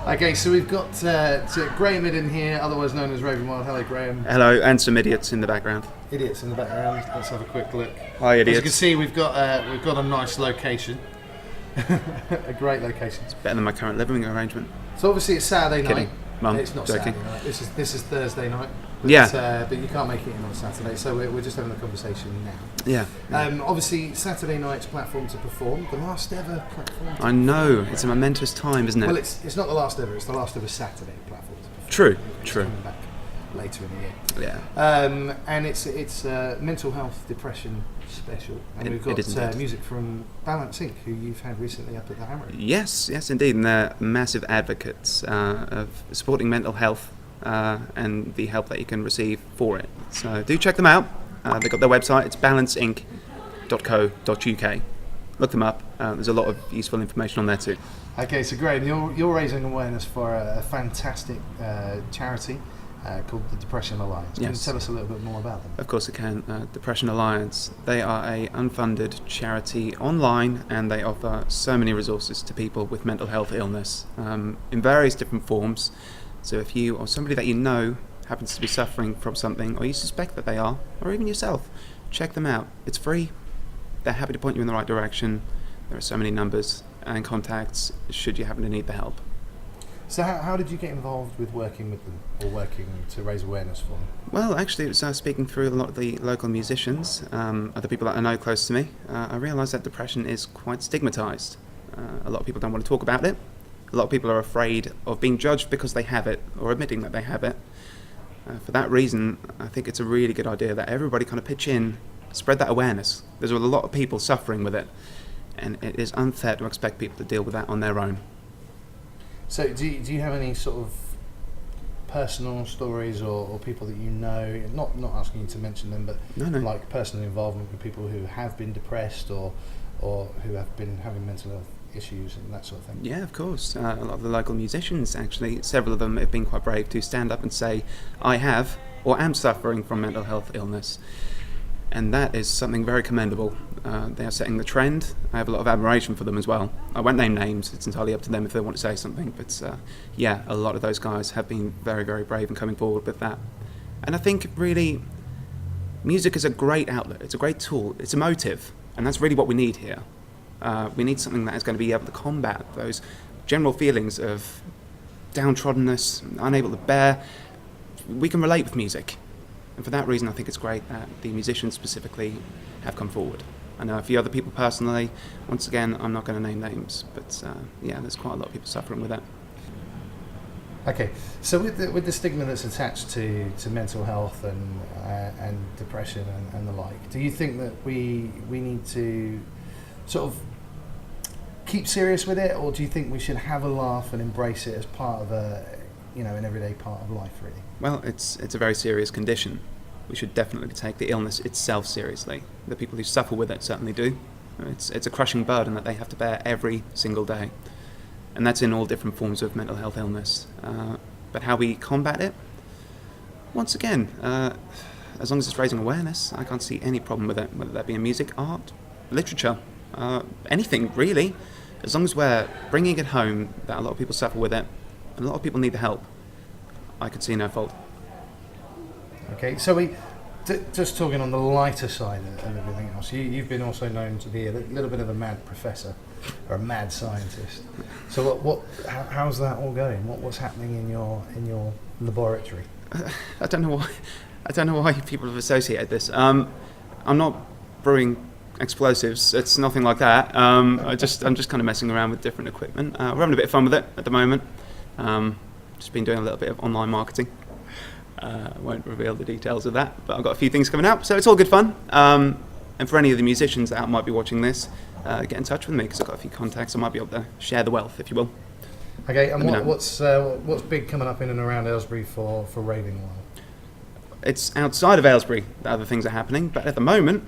Okay, so we've got Graham in here, otherwise known as rw1. Hello, Graham. Hello, and some idiots in the background. Idiots in the background. Let's have a quick look. Hi, idiots. As you can see, we've got a nice location, a great location. It's better than my current living arrangement. So obviously it's Saturday Kidding. night. Mum, It's not joking. Saturday night. This is Thursday night. But, Yeah. But you can't make it in on Saturday, so we're just having a conversation now. Yeah. Obviously, Saturday night's platform to perform, the last ever platform. I know, it's a momentous time, isn't it? Well, it's not the last ever. It's the last ever Saturday platform to perform. True, It's true. coming back later in the year. Yeah. And it's mental health depression special, and we've It is got indeed. music from Balance Inc., who you've had recently up at the Hammer. Yes, indeed, and they're massive advocates of supporting mental health and the help that you can receive for it. So do check them out. They've got their website, it's balanceinc.co.uk. Look them up, there's a lot of useful information on there too. Okay, so Graham, you're raising awareness for a fantastic charity called the Depression Alliance. Can you Yes. tell us a little bit more about them? Of course I can. Depression Alliance, they are a unfunded charity online, and they offer so many resources to people with mental health illness in various different forms. So if you or somebody that you know happens to be suffering from something, or you suspect that they are, or even yourself, check them out. It's free. They're happy to point you in the right direction. There are so many numbers and contacts should you happen to need the help. So how did you get involved with working with them, or working to raise awareness for them? Well, actually, it was speaking through a lot of the local musicians, other people that I know close to me. I realised that depression is quite stigmatised. A lot of people don't want to talk about it. A lot of people are afraid of being judged because they have it, or admitting that they have it. For that reason, I think it's a really good idea that everybody kind of pitch in, spread that awareness. There's a lot of people suffering with it, and it is unfair to expect people to deal with that on their own. So do you have any sort of personal stories or people that you know, not asking you to mention them, but No. like personal involvement with people who have been depressed or who have been having mental health issues and that sort of thing? Yeah, of course. A lot of the local musicians, actually, several of them have been quite brave to stand up and say, I have or am suffering from mental health illness. And that is something very commendable. They are setting the trend. I have a lot of admiration for them as well. I won't name names, it's entirely up to them if they want to say something, but yeah, a lot of those guys have been very, very brave in coming forward with that. And I think really, music is a great outlet, it's a great tool, it's emotive, and that's really what we need here. We need something that is going to be able to combat those general feelings of downtroddenness, unable to bear. We can relate with music. And for that reason, I think it's great that the musicians specifically have come forward. I know a few other people personally. Once again, I'm not going to name names, but yeah, there's quite a lot of people suffering with that. Okay, so with the stigma that's attached to mental health and depression and the like, do you think that we need to sort of keep serious with it, or do you think we should have a laugh and embrace it as part of an everyday part of life, really? Well, it's a very serious condition. We should definitely take the illness itself seriously. The people who suffer with it certainly do. It's a crushing burden that they have to bear every single day. And that's in all different forms of mental health illness. But how we combat it? Once again, as long as it's raising awareness, I can't see any problem with it, whether that be in music, art, literature, anything really. As long as we're bringing it home that a lot of people suffer with it, and a lot of people need the help, I could see no fault. Okay, so just talking on the lighter side of everything else, you've been also known to be a little bit of a mad professor, or a mad scientist. So how's that all going? What's happening in your laboratory? I don't know why people have associated this. I'm not brewing explosives. It's nothing like that. I'm just kind of messing around with different equipment. We're having a bit of fun with it at the moment. Just been doing a little bit of online marketing. I won't reveal the details of that, but I've got a few things coming up, so it's all good fun. And for any of the musicians that might be watching this, get in touch with me, because I've got a few contacts. I might be able to share the wealth, if you will. Okay, and what's big coming up in and around Aylesbury for Raving Wild? It's outside of Aylesbury that other things are happening, but at the moment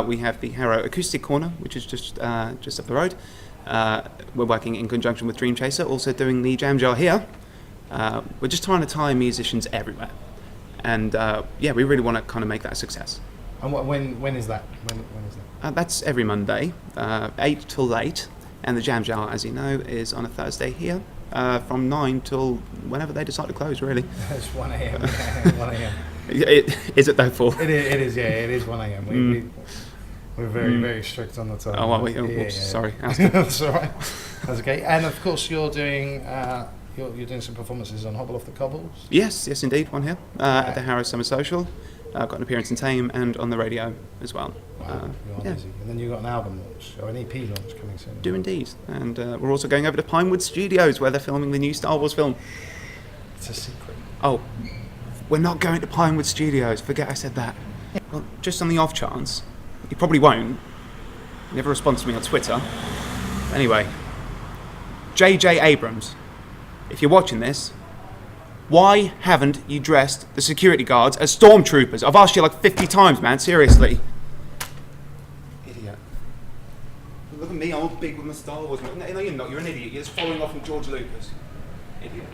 we have the Harrow Acoustic Corner, which is just up the road. We're working in conjunction with Dream Chaser, also doing the Jam Jar here. We're just trying to tie musicians everywhere, and yeah, we really want to kind of make that a success. And when is that? When is that? That's every Monday, 8 till 8, and the Jam Jar, as you know, is on a Thursday here. from 9 till whenever they decide to close, really. It's 1 a.m. 1 a.m. Is it though, Paul? It is, yeah, it is 1 a.m. We're very strict on the time. Oh, are we? Oh, Yeah, oops, sorry. That's all right. That's okay. And of course, you're doing some performances on Hobble Off the Cobbles. Yes, indeed, one here at the Harrow Summer Social. I've got an appearance in Tame and on the radio as well. Wow, you are busy. And then you've got an album launch, or an EP launch coming soon. Do indeed. And we're also going over to Pinewood Studios where they're filming the new Star Wars film. It's a secret. Oh, we're not going to Pinewood Studios. Forget I said that. Well, just on the off chance, you probably won't. You never respond to me on Twitter. Anyway, J.J. Abrams, if you're watching this, why haven't you dressed the security guards as stormtroopers? I've asked you like 50 times, man. Seriously. Idiot. Look at me, I'm all big with my Star Wars. No, you're not. You're an idiot. You're just following off from George Lucas. Idiot.